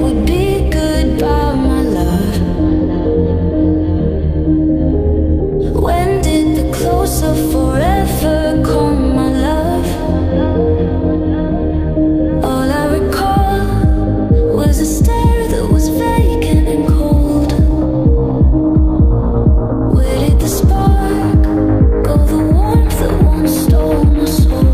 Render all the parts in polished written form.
would be goodbye, my love. When did the close of forever come, my love? All I recall was a stare that was vacant and cold. Where did the spark go, the warmth that once stole my soul?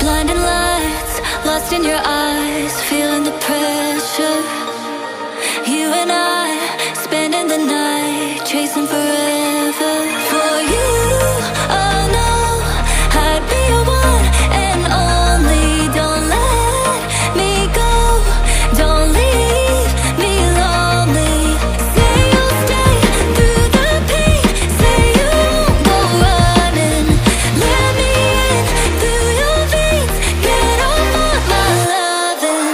Blinding lights, lost in your eyes, feeling the pressure. You and I, spending the night, chasing forever. For you, oh no, I'd be your one and only. Don't let me go, don't leave me lonely. Say you'll stay through the pain, say you won't go running. Let me in through your veins, get off of my loving.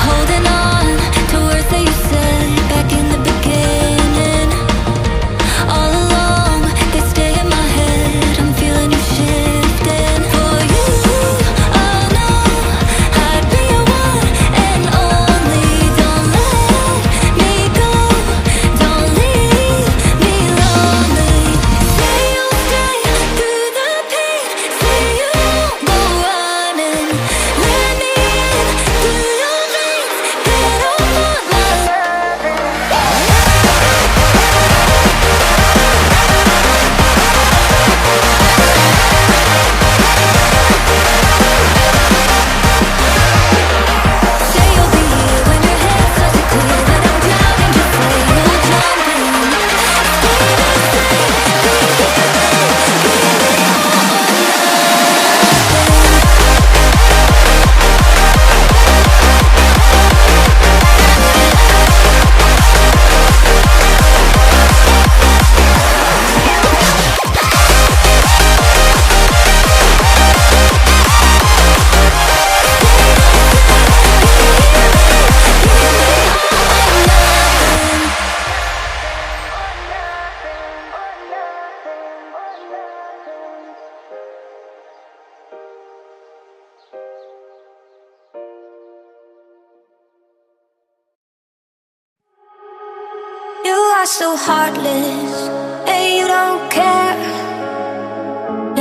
Holding on to words that you said back in the beginning. All along, they stay in my head. I'm feeling you shifting. For you, oh no, I'd be your one and only. Don't let me go, don't leave me lonely. Say you'll stay through the pain, say you won't go running. Let me in through your veins, get off of my loving. Say you'll be here when your head starts to clear, that I'm drowning, just say you'll jump in. You are so heartless, and you don't care.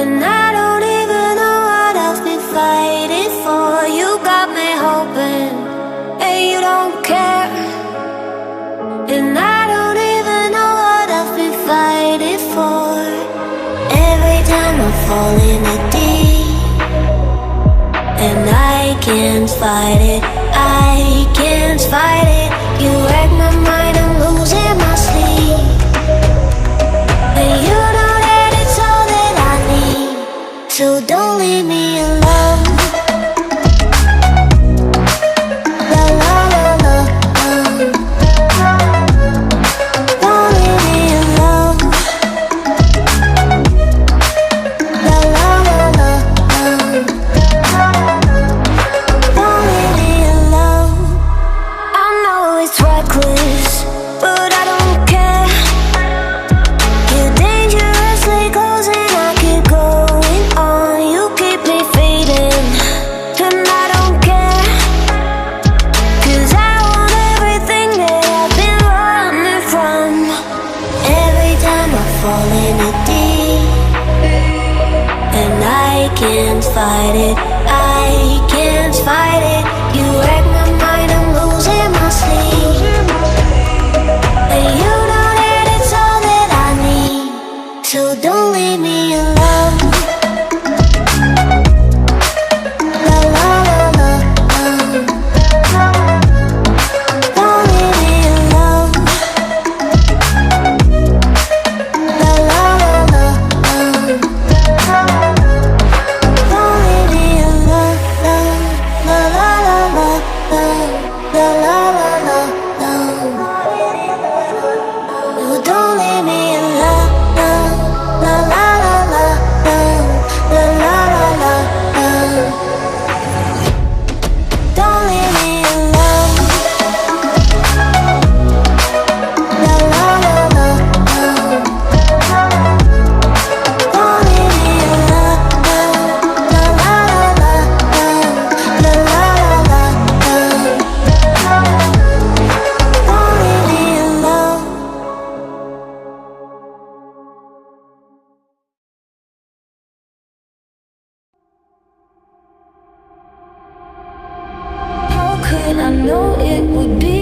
And I don't even know what I've been fighting for. You got me hoping, and you don't care. And I don't even know what I've been fighting for. Every time I fall in the deep, and I can't fight it, I can't fight it. You wreck my mind, I'm losing my sleep. And you know that it's all that I need, so don't leave me alone. La la la la, don't leave me alone. La la la la, don't leave me alone. I know it's reckless, but I don't care. You're dangerously close and I keep going on. You keep me fading, and I don't care. 'Cause I want everything that I've been running from. Every time I fall in the deep, and I can't fight it, I can't fight it. You wreck my mind, I'm losing my sleep. And you know that it's all that I need, so don't leave me alone. La la la la, don't leave me alone. it would be